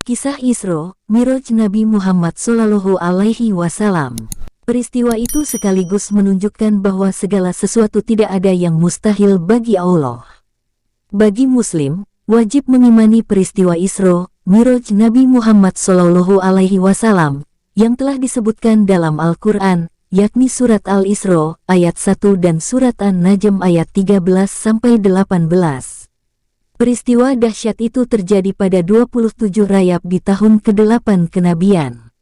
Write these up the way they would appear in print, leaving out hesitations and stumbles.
Kisah Isra Miraj Nabi Muhammad Shallallahu Alaihi Wasallam. Peristiwa itu sekaligus menunjukkan bahwa segala sesuatu tidak ada yang mustahil bagi Allah. Bagi Muslim, wajib mengimani peristiwa Isra Miraj Nabi Muhammad Shallallahu Alaihi Wasallam yang telah disebutkan dalam Al-Quran, yakni Surat Al-Isra ayat 1 dan Surat An-Najm ayat 13-18. Peristiwa dahsyat itu terjadi pada 27 Rajab di tahun ke-8 kenabian.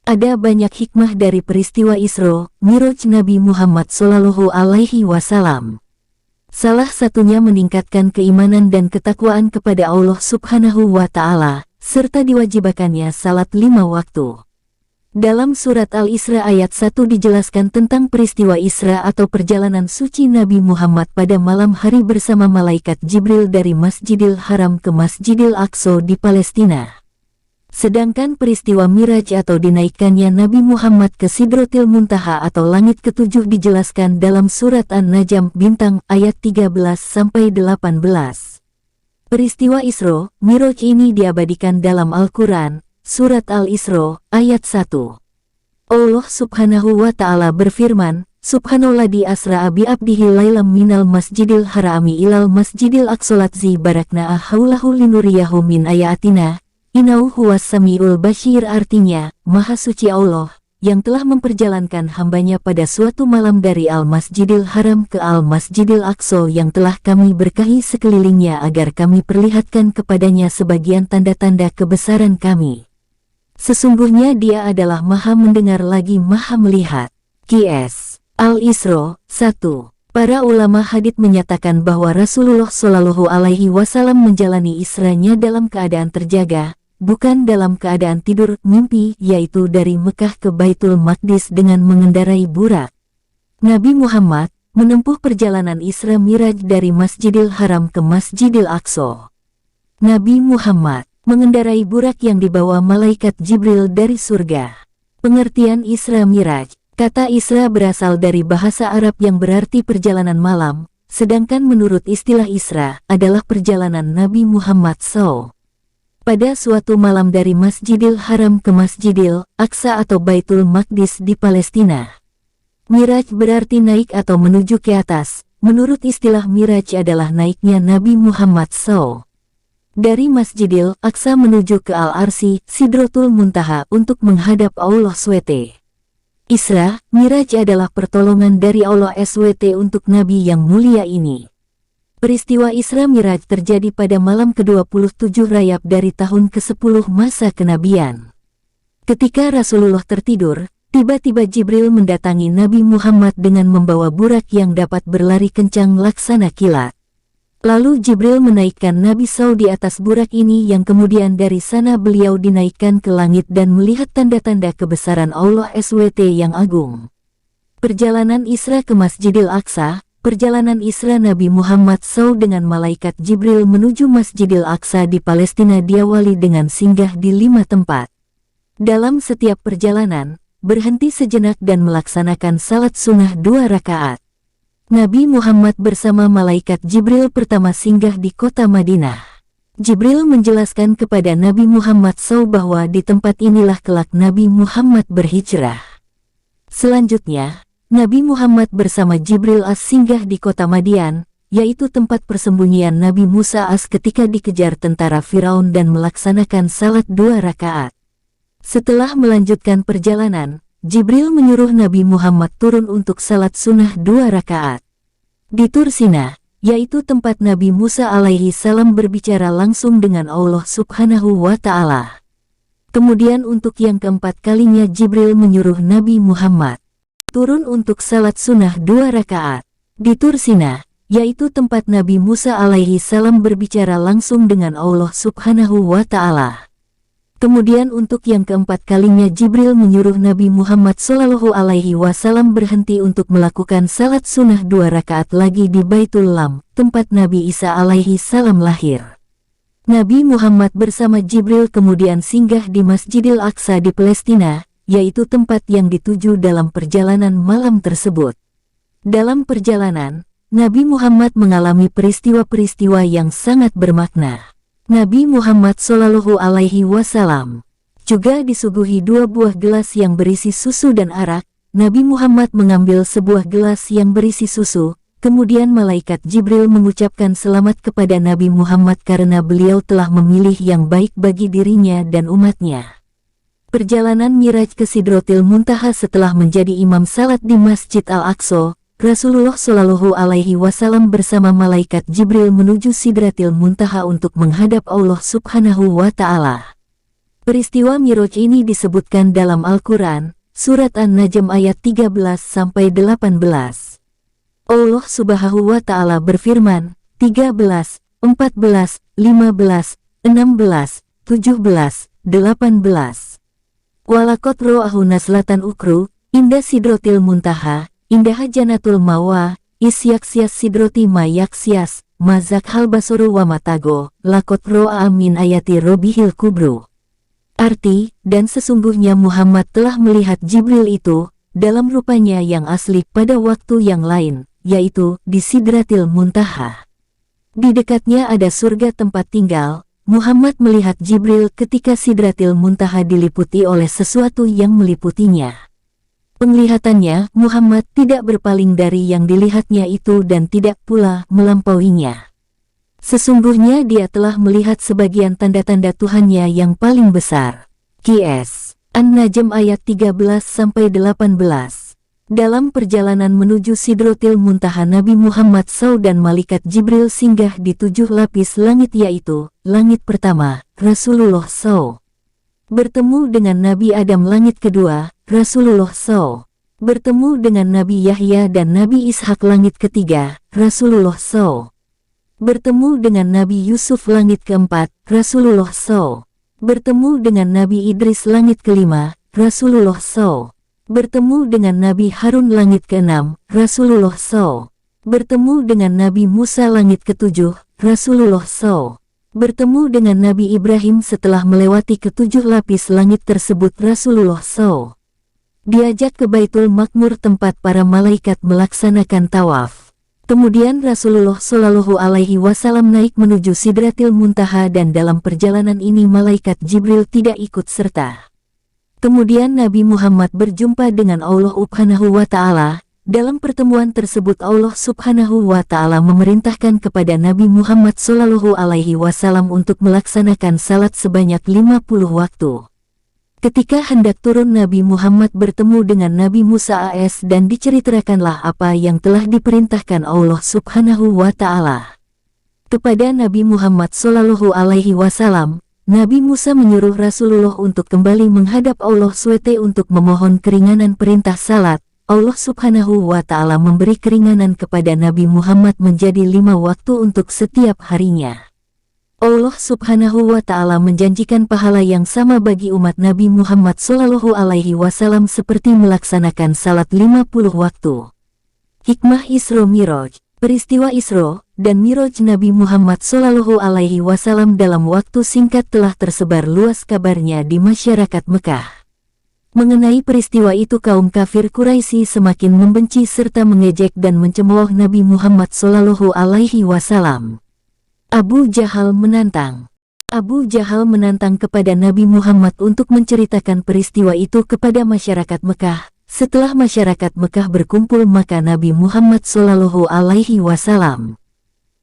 Ada banyak hikmah dari peristiwa Isra Miraj Nabi Muhammad Shallallahu Alaihi Wasallam. Salah satunya meningkatkan keimanan dan ketakwaan kepada Allah Subhanahu wa Ta'ala, serta diwajibkannya salat 5 waktu. Dalam surat Al-Isra ayat 1 dijelaskan tentang peristiwa Isra atau perjalanan suci Nabi Muhammad pada malam hari bersama malaikat Jibril dari Masjidil Haram ke Masjidil Aqsa di Palestina. Sedangkan peristiwa Miraj atau dinaikkannya Nabi Muhammad ke Sidratil Muntaha atau langit ketujuh dijelaskan dalam surat An-Najm bintang ayat 13-18. Peristiwa Isra Miraj ini diabadikan dalam Al-Quran, Surat Al-Isra ayat 1. Allah Subhanahu wa Ta'ala berfirman, Subhanalladzi asra'a bi abdihi lailam minal masjidil harami ilal masjidil aqsaladzi barakna haulahu linuriyahu min ayatina, innahu huwas samiul basyir. Artinya, Maha Suci Allah, yang telah memperjalankan hambanya pada suatu malam dari Al-Masjidil Haram ke Al-Masjidil Aqsa yang telah kami berkahi sekelilingnya agar kami perlihatkan kepadanya sebagian tanda-tanda kebesaran kami. Sesungguhnya Dia adalah Maha mendengar lagi Maha melihat. Qs. Al-Isra 1. Para ulama hadits menyatakan bahwa Rasulullah Shallallahu Alaihi Wasallam menjalani Isranya dalam keadaan terjaga, bukan dalam keadaan tidur mimpi, yaitu dari Mekah ke Baitul Maqdis dengan mengendarai burak. Nabi Muhammad menempuh perjalanan Isra Miraj dari Masjidil Haram ke Masjidil Aqsa. Nabi Muhammad mengendarai burak yang dibawa malaikat Jibril dari surga. Pengertian Isra Miraj. Kata Isra berasal dari bahasa Arab yang berarti perjalanan malam, sedangkan menurut istilah Isra adalah perjalanan Nabi Muhammad SAW. Pada suatu malam dari Masjidil Haram ke Masjidil Aqsa atau Baitul Maqdis di Palestina. Miraj berarti naik atau menuju ke atas. Menurut istilah Miraj adalah naiknya Nabi Muhammad SAW dari Masjidil Aqsa menuju ke Al-Arsy, Sidratul Muntaha untuk menghadap Allah SWT. Isra Miraj adalah pertolongan dari Allah SWT untuk Nabi yang mulia ini. Peristiwa Isra Miraj terjadi pada malam ke-27 Rajab dari tahun ke-10 masa kenabian. Ketika Rasulullah tertidur, tiba-tiba Jibril mendatangi Nabi Muhammad dengan membawa burak yang dapat berlari kencang laksana kilat. Lalu Jibril menaikkan Nabi SAW di atas burak ini yang kemudian dari sana beliau dinaikkan ke langit dan melihat tanda-tanda kebesaran Allah SWT yang agung. Perjalanan Isra ke Masjidil Aqsa. Perjalanan Isra Nabi Muhammad SAW dengan malaikat Jibril menuju Masjidil Aqsa di Palestina diawali dengan singgah di 5 tempat. Dalam setiap perjalanan, berhenti sejenak dan melaksanakan salat sunnah 2 rakaat. Nabi Muhammad bersama malaikat Jibril pertama singgah di kota Madinah. Jibril menjelaskan kepada Nabi Muhammad SAW bahwa di tempat inilah kelak Nabi Muhammad berhijrah. Selanjutnya, Nabi Muhammad bersama Jibril singgah di kota Madian, yaitu tempat persembunyian Nabi Musa ketika dikejar tentara Firaun dan melaksanakan salat 2 rakaat. Setelah melanjutkan perjalanan, Jibril menyuruh Nabi Muhammad turun untuk salat sunnah 2 rakaat. Di Tur Sina, yaitu tempat Nabi Musa alaihi salam berbicara langsung dengan Allah Subhanahu wa Ta'ala. Kemudian untuk yang keempat kalinya Jibril menyuruh Nabi Muhammad turun untuk salat sunnah 2 rakaat. Di Tur Sina, yaitu tempat Nabi Musa alaihi salam berbicara langsung dengan Allah Subhanahu wa Ta'ala. Kemudian untuk yang keempat kalinya Jibril menyuruh Nabi Muhammad Shallallahu Alaihi Wasallam berhenti untuk melakukan salat sunnah 2 rakaat lagi di Baitul Lam, tempat Nabi Isa alaihi salam lahir. Nabi Muhammad bersama Jibril kemudian singgah di Masjidil Aqsa di Palestina, yaitu tempat yang dituju dalam perjalanan malam tersebut. Dalam perjalanan, Nabi Muhammad mengalami peristiwa-peristiwa yang sangat bermakna. Nabi Muhammad Shallallahu Alaihi Wasallam juga disuguhi 2 buah gelas yang berisi susu dan arak. Nabi Muhammad mengambil sebuah gelas yang berisi susu, kemudian malaikat Jibril mengucapkan selamat kepada Nabi Muhammad karena beliau telah memilih yang baik bagi dirinya dan umatnya. Perjalanan Miraj ke Sidratil Muntaha setelah menjadi imam salat di Masjid Al-Aqsa, Rasulullah Shallallahu Alaihi Wasallam bersama malaikat Jibril menuju Sidratil Muntaha untuk menghadap Allah Subhanahu wa Ta'ala. Peristiwa Miraj ini disebutkan dalam Al-Quran, Surat An-Najm ayat 13-18. Allah Subhanahu wa Ta'ala berfirman, 13, 14, 15, 16, 17, 18. Walaqad ra'ahu nazlatan ukru, inda Sidratil Muntaha, indah Janatul Mawa, isyaksias Sidrati ma yaksias, mazak hal basoru wa matago, laqad ra'a min ayati robihil kubru. Arti, dan sesungguhnya Muhammad telah melihat Jibril itu, dalam rupanya yang asli pada waktu yang lain, yaitu di Sidratil Muntaha. Di dekatnya ada surga tempat tinggal. Muhammad melihat Jibril ketika Sidratil Muntaha diliputi oleh sesuatu yang meliputinya. Penglihatannya, Muhammad tidak berpaling dari yang dilihatnya itu dan tidak pula melampauinya. Sesungguhnya dia telah melihat sebagian tanda-tanda Tuhannya yang paling besar. Qs. An-Najm ayat 13-18. Dalam perjalanan menuju Sidratil Muntaha, Nabi Muhammad SAW dan malaikat Jibril singgah di 7 lapis langit, yaitu, langit pertama, Rasulullah SAW bertemu dengan Nabi Adam, langit kedua, Rasulullah SAW bertemu dengan Nabi Yahya dan Nabi Ishak, langit ketiga, Rasulullah SAW bertemu dengan Nabi Yusuf, langit keempat, Rasulullah SAW bertemu dengan Nabi Idris, langit kelima, Rasulullah SAW bertemu dengan Nabi Harun, langit ke-6, Rasulullah SAW bertemu dengan Nabi Musa, langit ke-7, Rasulullah SAW bertemu dengan Nabi Ibrahim setelah melewati ke-7 lapis langit tersebut. Rasulullah SAW diajak ke Baitul Maqmur, tempat para malaikat melaksanakan tawaf. Kemudian Rasulullah Shallallahu Alaihi Wasallam naik menuju Sidratil Muntaha, dan dalam perjalanan ini malaikat Jibril tidak ikut serta. Kemudian Nabi Muhammad berjumpa dengan Allah Subhanahu wa Ta'ala. Dalam pertemuan tersebut Allah Subhanahu wa Ta'ala memerintahkan kepada Nabi Muhammad Shallallahu Alaihi Wasallam untuk melaksanakan salat sebanyak 50 waktu. Ketika hendak turun, Nabi Muhammad bertemu dengan Nabi Musa AS dan diceritakanlah apa yang telah diperintahkan Allah Subhanahu wa Ta'ala kepada Nabi Muhammad Shallallahu Alaihi Wasallam. Nabi Musa menyuruh Rasulullah untuk kembali menghadap Allah SWT untuk memohon keringanan perintah salat. Allah Subhanahu wa Ta'ala memberi keringanan kepada Nabi Muhammad menjadi 5 waktu untuk setiap harinya. Allah Subhanahu wa Ta'ala menjanjikan pahala yang sama bagi umat Nabi Muhammad Shallallahu Alaihi Wasallam seperti melaksanakan salat 50 waktu. Hikmah Isra Miraj. Peristiwa Isra dan Miraj Nabi Muhammad Shallallahu Alaihi Wasallam dalam waktu singkat telah tersebar luas kabarnya di masyarakat Mekah. Mengenai peristiwa itu, kaum kafir Quraisy semakin membenci serta mengejek dan mencemooh Nabi Muhammad Shallallahu Alaihi Wasallam. Abu Jahal menantang. Abu Jahal menantang kepada Nabi Muhammad untuk menceritakan peristiwa itu kepada masyarakat Mekah. Setelah masyarakat Mekah berkumpul, maka Nabi Muhammad Shallallahu Alaihi Wasallam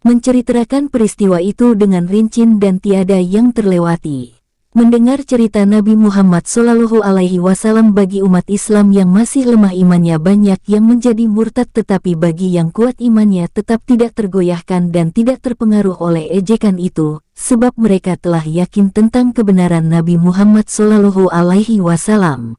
menceritakan peristiwa itu dengan rinci dan tiada yang terlewati. Mendengar cerita Nabi Muhammad Shallallahu Alaihi Wasallam, bagi umat Islam yang masih lemah imannya banyak yang menjadi murtad, tetapi bagi yang kuat imannya tetap tidak tergoyahkan dan tidak terpengaruh oleh ejekan itu, sebab mereka telah yakin tentang kebenaran Nabi Muhammad Shallallahu Alaihi Wasallam.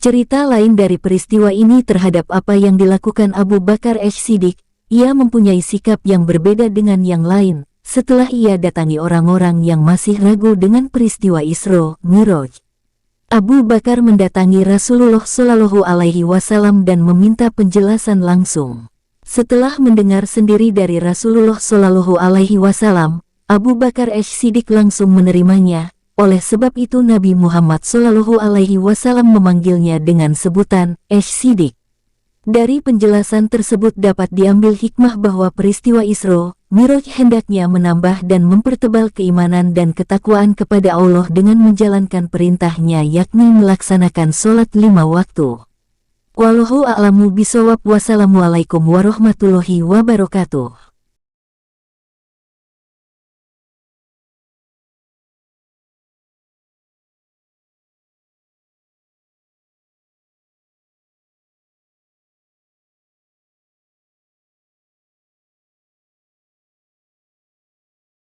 Cerita lain dari peristiwa ini terhadap apa yang dilakukan Abu Bakar As-Siddiq, ia mempunyai sikap yang berbeda dengan yang lain. Setelah ia datangi orang-orang yang masih ragu dengan peristiwa Isra Miraj, Abu Bakar mendatangi Rasulullah Shallallahu Alaihi Wasallam dan meminta penjelasan langsung. Setelah mendengar sendiri dari Rasulullah Shallallahu Alaihi Wasallam, Abu Bakar As-Siddiq langsung menerimanya. Oleh sebab itu Nabi Muhammad Shallallahu Alaihi Wasallam memanggilnya dengan sebutan As-Siddiq. Dari penjelasan tersebut dapat diambil hikmah bahwa peristiwa Isra Mi'raj hendaknya menambah dan mempertebal keimanan dan ketakwaan kepada Allah dengan menjalankan perintahnya, yakni melaksanakan sholat 5 waktu. Wallahu a'lamu bishawab. Wassalamualaikum warahmatullahi wabarakatuh.